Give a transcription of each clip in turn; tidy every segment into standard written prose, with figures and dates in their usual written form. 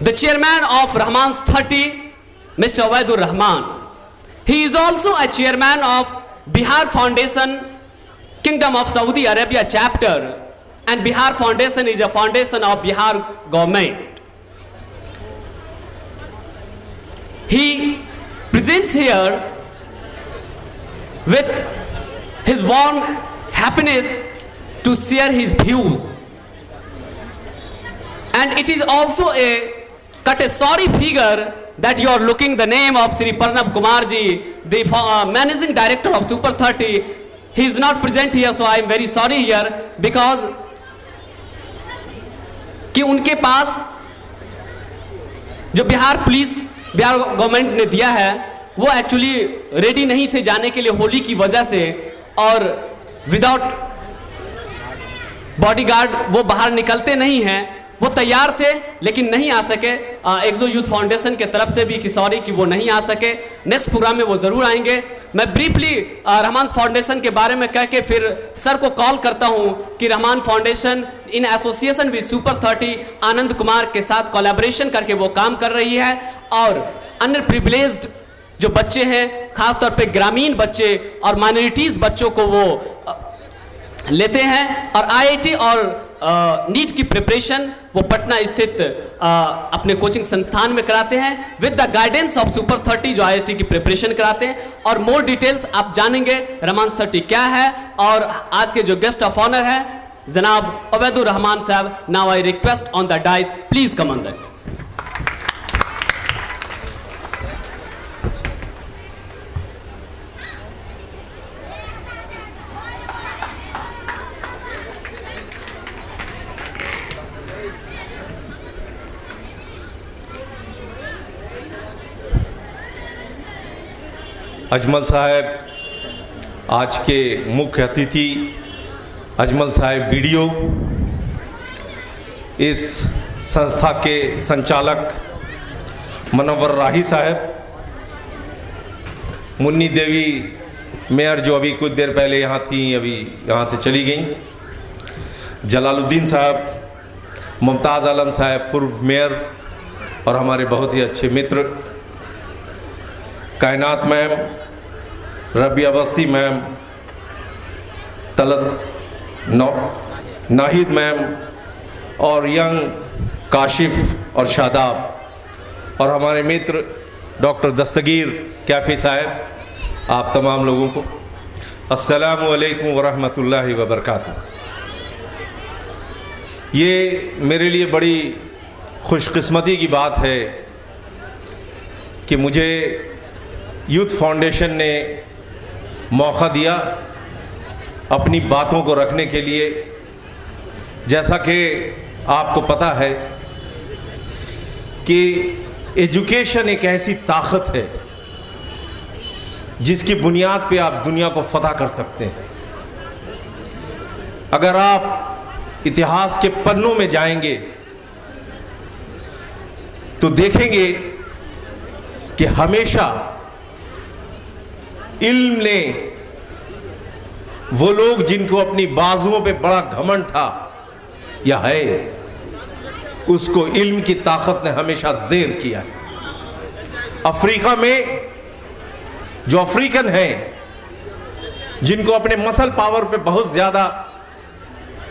the chairman of Rahman's 30, Mr. Waidur Rahman. He is also a chairman of Bihar Foundation, Kingdom of Saudi Arabia chapter, and Bihar Foundation is a foundation of Bihar government. He presents here with his warm happiness to share his views. And it is also a sorry figure that you are looking the name of Sri Pranab Kumar ji, the managing director of Super 30. He is not present here, so I am very sorry here, because कि उनके पास जो Bihar government ने दिया है वो actually ready नहीं थे जाने के लिए होली की वजह से, और विदाउट बॉडीगार्ड वो बाहर निकलते नहीं हैं। वो तैयार थे लेकिन नहीं आ सके। एक्सो यूथ फाउंडेशन के तरफ से भी कि सॉरी कि वो नहीं आ सके, नेक्स्ट प्रोग्राम में वो ज़रूर आएंगे। मैं ब्रीफली रहमान फाउंडेशन के बारे में कह के फिर सर को कॉल करता हूं कि Rahman foundation in association with super 30 Anand Kumar के साथ कोलैबोरेशन करके वो काम कर रही है, और अन्य प्रिविलेज्ड जो बच्चे हैं, खासतौर पे ग्रामीण बच्चे और माइनॉरिटीज़ बच्चों को वो लेते हैं, और आईआईटी और नीट की प्रिपरेशन वो पटना स्थित अपने कोचिंग संस्थान में कराते हैं with the guidance of super 30 जो आईआईटी की प्रिपरेशन कराते हैं। और मोर डिटेल्स आप जानेंगे रहमान 30 क्या है। और आज के जो गेस्ट ऑफ ऑनर है जनाब अवैदुर रहमान साहब, now I request on the dice, please come on the stage. Ajmal साहब, आज के मुख्य अतिथि अजमल साहब बीडीओ, इस संस्था के संचालक मनव्वर राही साहब, मुन्नी देवी मेयर जो अभी कुछ देर पहले यहाँ थी, अभी यहाँ से चली गई, जलालुद्दीन साहब, मुमताज़ आलम साहब पूर्व मेयर और हमारे बहुत ही अच्छे मित्र, कायनात मैम, रबी अवस्थी मैम, तलत नाहिद मैम, और यंग काशिफ और शादाब, और हमारे मित्र डॉक्टर दस्तगीर कैफ़ी साहब, आप तमाम लोगों को अस्सलामु अलैकुम वरहमतुल्लाहि वबरकातुहू। ये मेरे लिए बड़ी खुशकिस्मती की बात है कि मुझे यूथ फाउंडेशन ने मौका दिया अपनी बातों को रखने के लिए। जैसा कि आपको पता है कि एजुकेशन एक ऐसी ताकत है जिसकी बुनियाद पे आप दुनिया को फतह कर सकते हैं। अगर आप इतिहास के पन्नों में जाएंगे तो देखेंगे कि हमेशा इल्म ने वो लोग जिनको अपनी बाजुओं पे बड़ा घमंड था या है, उसको इल्म की ताकत ने हमेशा ज़ेर किया। अफ्रीका में जो अफ्रीकन हैं जिनको अपने मसल पावर पे बहुत ज़्यादा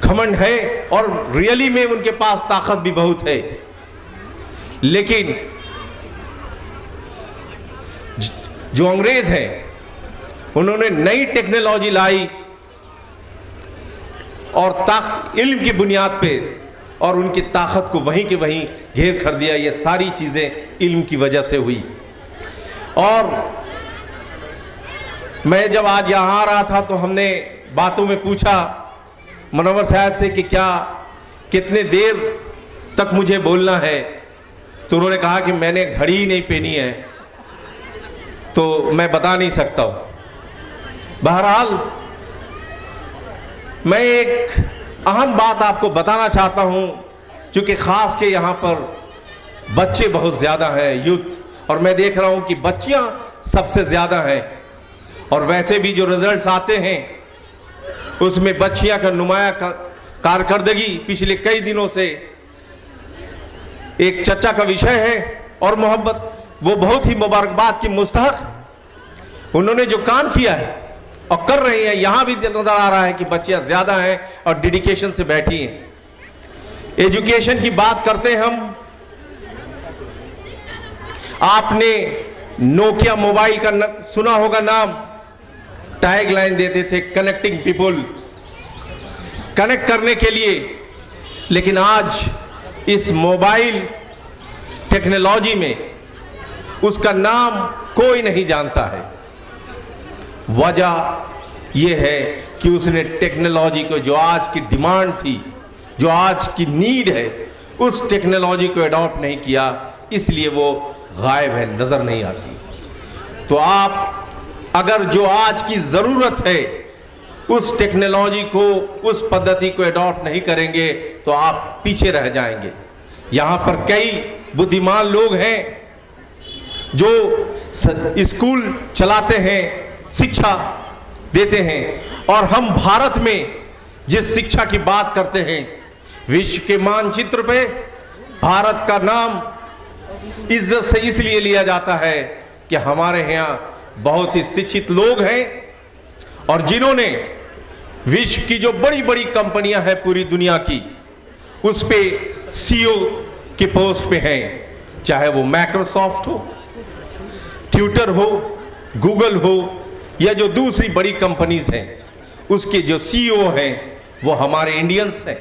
घमंड है और रियली में उनके पास ताकत भी बहुत है, लेकिन जो अंग्रेज़ हैं उन्होंने नई टेक्नोलॉजी लाई और इल्म की बुनियाद पे, और उनकी ताकत को वहीं के वहीं घेर कर दिया। ये सारी चीज़ें इल्म की वजह से हुई। और मैं जब आज यहाँ आ रहा था तो हमने बातों में पूछा मनव्वर साहब से कि क्या कितने देर तक मुझे बोलना है, तो उन्होंने कहा कि मैंने घड़ी ही नहीं पहनी है तो मैं बता नहीं सकता हूँ। बहरहाल मैं एक अहम बात आपको बताना चाहता हूँ, क्योंकि ख़ास के यहाँ पर बच्चे बहुत ज़्यादा हैं, यूथ, और मैं देख रहा हूँ कि बच्चियाँ सबसे ज़्यादा हैं, और वैसे भी जो रिज़ल्ट्स आते हैं उसमें बच्चियाँ का नुमाया कारकर्दगी पिछले कई दिनों से एक चर्चा का विषय है और मोहब्बत, वो बहुत ही मुबारकबाद की मुस्तहक। उन्होंने जो काम किया है और कर रही हैं, यहां भी नजर आ रहा है कि बच्चियां ज्यादा हैं और डेडिकेशन से बैठी हैं। एजुकेशन की बात करते हैं हम। आपने नोकिया मोबाइल का सुना होगा नाम, टैग लाइन देते थे कनेक्टिंग पीपुल, कनेक्ट करने के लिए। लेकिन आज इस मोबाइल टेक्नोलॉजी में उसका नाम कोई नहीं जानता है। वजह यह है कि उसने टेक्नोलॉजी को, जो आज की डिमांड थी, जो आज की नीड है, उस टेक्नोलॉजी को अडॉप्ट नहीं किया, इसलिए वो गायब है, नजर नहीं आती। तो आप अगर जो आज की जरूरत है उस टेक्नोलॉजी को, उस पद्धति को अडॉप्ट नहीं करेंगे तो आप पीछे रह जाएंगे। यहां पर कई बुद्धिमान लोग हैं जो स्कूल चलाते हैं, शिक्षा देते हैं, और हम भारत में जिस शिक्षा की बात करते हैं, विश्व के मानचित्र पे भारत का नाम इज्जत से इसलिए लिया जाता है कि हमारे यहाँ बहुत ही शिक्षित लोग हैं और जिन्होंने विश्व की जो बड़ी बड़ी कंपनियां हैं पूरी दुनिया की, उस पे सीईओ के पोस्ट पे हैं, चाहे वो माइक्रोसॉफ्ट हो, ट्विटर हो, गूगल हो, या जो दूसरी बड़ी कंपनीज हैं, उसके जो सीईओ हैं वो हमारे इंडियंस हैं।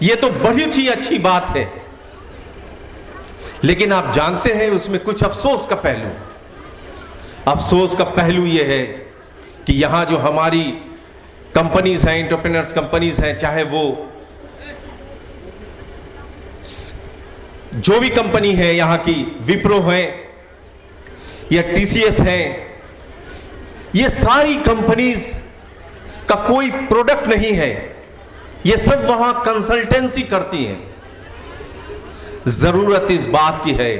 ये तो बहुत ही अच्छी बात है, लेकिन आप जानते हैं उसमें कुछ अफसोस का पहलू। अफसोस का पहलू यह है कि यहां जो हमारी कंपनीज हैं, एंटरप्रेन्योर्स कंपनीज हैं, चाहे वो जो भी कंपनी है यहां की, विप्रो है या टीसीएस है, ये सारी कंपनीज का कोई प्रोडक्ट नहीं है, ये सब वहां कंसल्टेंसी करती हैं। जरूरत इस बात की है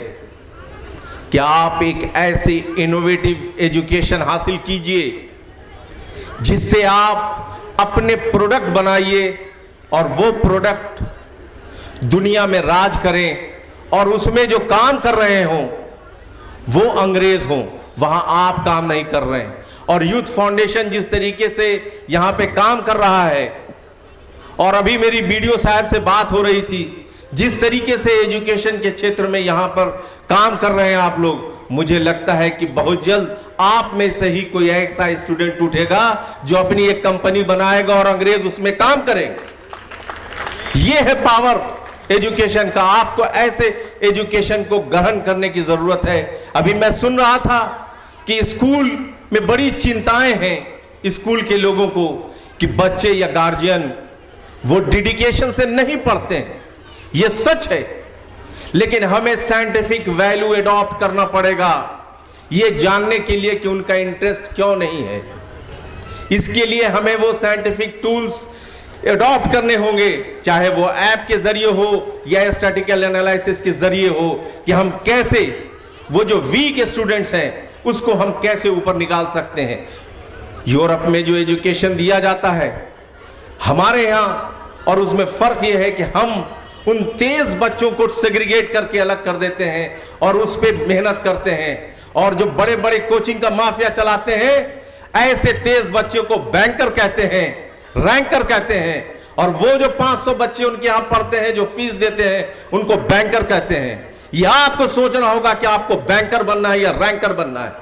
कि आप एक ऐसे इनोवेटिव एजुकेशन हासिल कीजिए जिससे आप अपने प्रोडक्ट बनाइए और वो प्रोडक्ट दुनिया में राज करें, और उसमें जो काम कर रहे हों वो अंग्रेज हों, वहां आप काम नहीं कर रहे हैं। और यूथ फाउंडेशन जिस तरीके से यहां पे काम कर रहा है, और अभी मेरी बीडीओ साहब से बात हो रही थी, जिस तरीके से एजुकेशन के क्षेत्र में यहां पर काम कर रहे हैं आप लोग, मुझे लगता है कि बहुत जल्द आप में से ही कोई ऐसा स्टूडेंट उठेगा जो अपनी एक कंपनी बनाएगा और अंग्रेज उसमें काम करेंगे। यह है पावर एजुकेशन का। आपको ऐसे एजुकेशन को ग्रहण करने की जरूरत है। अभी मैं सुन रहा था कि स्कूल में बड़ी चिंताएं हैं स्कूल के लोगों को कि बच्चे या गार्जियन वो डेडिकेशन से नहीं पढ़ते हैं। ये सच है, लेकिन हमें साइंटिफिक वैल्यू एडॉप्ट करना पड़ेगा ये जानने के लिए कि उनका इंटरेस्ट क्यों नहीं है। इसके लिए हमें वो साइंटिफिक टूल्स एडॉप्ट करने होंगे, चाहे वो ऐप के जरिए हो या स्टैटिस्टिकल एनालिसिस के जरिए हो, कि हम कैसे वो जो वीक स्टूडेंट्स हैं उसको हम कैसे ऊपर निकाल सकते हैं। यूरोप में जो एजुकेशन दिया जाता है हमारे यहाँ, और उसमें फर्क ये है कि हम उन तेज बच्चों को सेग्रीगेट करके अलग कर देते हैं और उस पर मेहनत करते हैं, और जो बड़े बड़े कोचिंग का माफिया चलाते हैं ऐसे तेज बच्चों को बैंकर कहते हैं, रैंकर कहते हैं, और वो जो 500 बच्चे उनके यहां पढ़ते हैं जो फीस देते हैं उनको बैंकर कहते हैं। यह आपको सोचना होगा कि आपको बैंकर बनना है या रैंकर बनना है।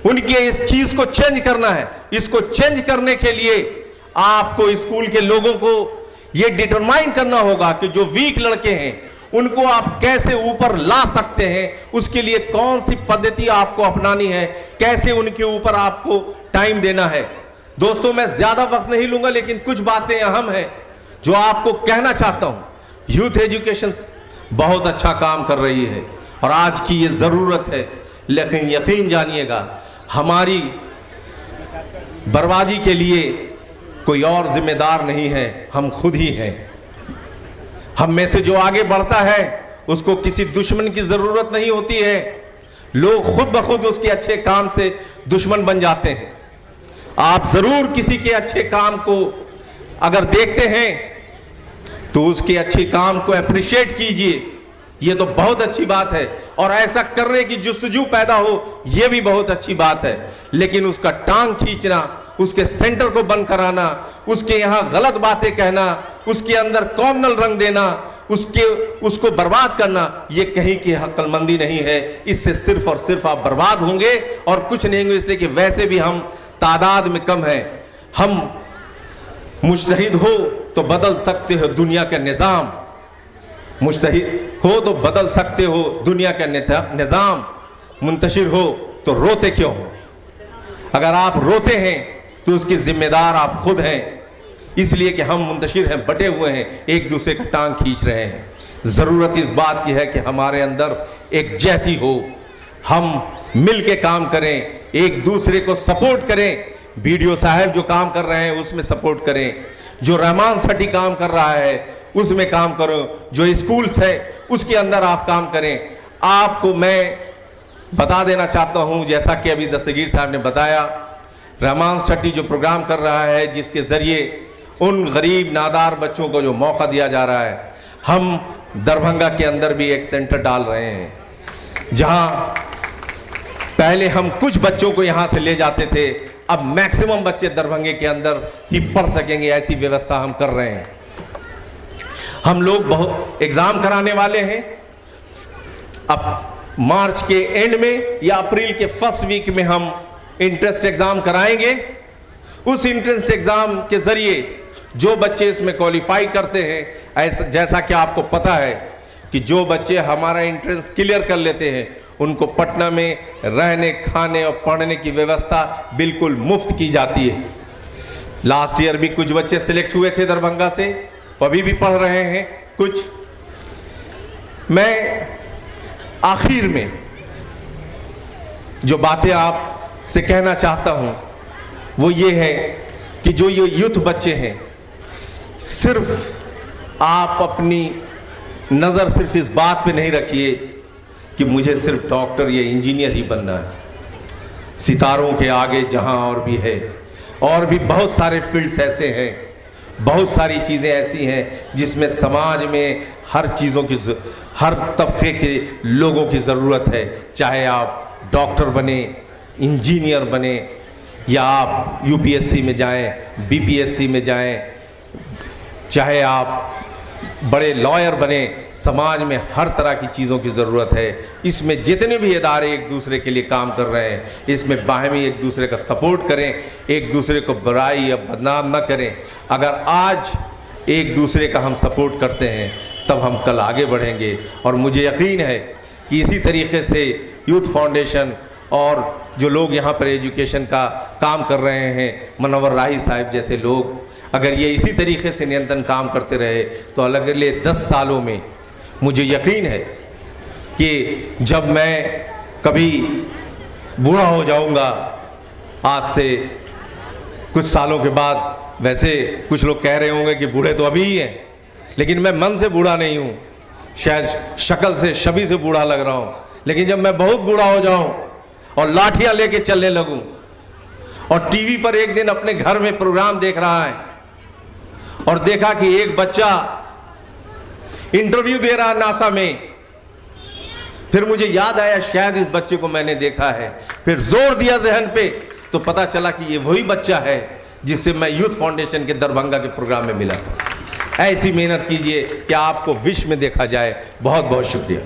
उनके इस चीज को चेंज करना है। इसको चेंज करने के लिए आपको स्कूल के लोगों को यह डिटरमाइन करना होगा कि जो वीक लड़के हैं उनको आप कैसे ऊपर ला सकते हैं, उसके लिए कौन सी पद्धति आपको अपनानी है, कैसे उनके ऊपर आपको टाइम देना है। दोस्तों, मैं ज्यादा वक्त नहीं लूंगा, लेकिन कुछ बातें अहम हैं जो आपको कहना चाहता हूं। यूथ एजुकेशन बहुत अच्छा काम कर रही है और आज की ये जरूरत है, लेकिन यकीन जानिएगा हमारी बर्बादी के लिए कोई और जिम्मेदार नहीं है, हम खुद ही हैं। हम में से जो आगे बढ़ता है उसको किसी दुश्मन की जरूरत नहीं होती है। लोग खुद ब खुद उसके अच्छे काम से दुश्मन बन जाते हैं। आप जरूर किसी के अच्छे काम को अगर देखते हैं तो उसके अच्छे काम को अप्रिशिएट कीजिए, ये तो बहुत अच्छी बात है। और ऐसा करने की जुस्तजू पैदा हो, ये भी बहुत अच्छी बात है। लेकिन उसका टांग खींचना, उसके सेंटर को बंद कराना, उसके यहाँ गलत बातें कहना, उसके अंदर कॉमनल रंग देना, उसको बर्बाद करना, ये कहीं की अक्लमंदी नहीं है। इससे सिर्फ और सिर्फ आप बर्बाद होंगे और कुछ नहीं होंगे। इसलिए कि वैसे भी हम तादाद में कम हैं। हम मुज्तहिद हो तो बदल सकते हो दुनिया का निज़ाम, मुज्तहिद हो तो बदल सकते हो दुनिया का निज़ाम, मुंतशिर हो तो रोते क्यों हो? अगर आप रोते हैं तो उसके जिम्मेदार आप खुद हैं। इसलिए कि हम मुंतशिर हैं, बटे हुए हैं, एक दूसरे का टांग खींच रहे हैं। ज़रूरत इस बात की है कि हमारे अंदर एक जहती हो, हम मिल के काम करें, एक दूसरे को सपोर्ट करें। बीडीओ साहब जो काम कर रहे हैं उसमें सपोर्ट करें, जो रहमान सटी काम कर रहा है उसमें काम करो, जो स्कूल्स है उसके अंदर आप काम करें। आपको मैं बता देना चाहता हूं, जैसा कि अभी दस्तगीर साहब ने बताया, रहमान सटी जो प्रोग्राम कर रहा है, जिसके ज़रिए उन गरीब नादार बच्चों को जो मौका दिया जा रहा है, हम दरभंगा के अंदर भी एक सेंटर डाल रहे हैं, जहां पहले हम कुछ बच्चों को यहां से ले जाते थे, अब मैक्सिमम बच्चे दरभंगे के अंदर ही पढ़ सकेंगे, ऐसी व्यवस्था हम कर रहे हैं। हम लोग बहुत एग्ज़ाम कराने वाले हैं। अब मार्च के एंड में या अप्रैल के फर्स्ट वीक में हम इंट्रेंस एग्ज़ाम कराएंगे। उस इंट्रेंस एग्ज़ाम के ज़रिए जो बच्चे इसमें क्वालिफाई करते हैं, ऐसा जैसा कि आपको पता है कि जो बच्चे हमारा इंट्रेंस क्लियर कर लेते हैं उनको पटना में रहने, खाने और पढ़ने की व्यवस्था बिल्कुल मुफ्त की जाती है। लास्ट ईयर भी कुछ बच्चे सिलेक्ट हुए थे दरभंगा से, अभी भी पढ़ रहे हैं कुछ। मैं आखिर में जो बातें आपसे कहना चाहता हूं वो ये है कि जो ये यूथ बच्चे हैं, सिर्फ आप अपनी नज़र सिर्फ इस बात पे नहीं रखिए कि मुझे सिर्फ डॉक्टर या इंजीनियर ही बनना है। सितारों के आगे जहां और भी है, और भी बहुत सारे फील्ड्स ऐसे हैं, बहुत सारी चीज़ें ऐसी हैं जिसमें समाज में हर चीज़ों की, हर तबके के लोगों की ज़रूरत है। चाहे आप डॉक्टर बने, इंजीनियर बने, या आप यूपीएससी में जाएं, बीपीएससी में जाएं, चाहे आप बड़े लॉयर बने, समाज में हर तरह की चीज़ों की ज़रूरत है। इसमें जितने भी इदारे एक दूसरे के लिए काम कर रहे हैं, इसमें बाहमी एक दूसरे का सपोर्ट करें, एक दूसरे को बुराई या बदनाम न करें। अगर आज एक दूसरे का हम सपोर्ट करते हैं तब हम कल आगे बढ़ेंगे। और मुझे यकीन है कि इसी तरीके से यूथ फाउंडेशन और जो लोग यहाँ पर एजुकेशन का काम कर रहे हैं, मनव्वर राही साहब जैसे लोग, अगर ये इसी तरीके से निरंतर काम करते रहे तो अगले 10 सालों में मुझे यकीन है कि जब मैं कभी बूढ़ा हो जाऊंगा, आज से कुछ सालों के बाद, वैसे कुछ लोग कह रहे होंगे कि बूढ़े तो अभी ही हैं, लेकिन मैं मन से बूढ़ा नहीं हूँ, शायद शक्ल से छवि से बूढ़ा लग रहा हूँ। लेकिन जब मैं बहुत बूढ़ा हो जाऊँ और लाठियाँ लेके चलने लगूँ और टीवी पर एक दिन अपने घर में प्रोग्राम देख रहा है और देखा कि एक बच्चा इंटरव्यू दे रहा नासा में, फिर मुझे याद आया शायद इस बच्चे को मैंने देखा है, फिर जोर दिया जहन पे तो पता चला कि ये वही बच्चा है जिससे मैं यूथ फाउंडेशन के दरभंगा के प्रोग्राम में मिला था। ऐसी मेहनत कीजिए कि आपको विश्व में देखा जाए। बहुत बहुत शुक्रिया।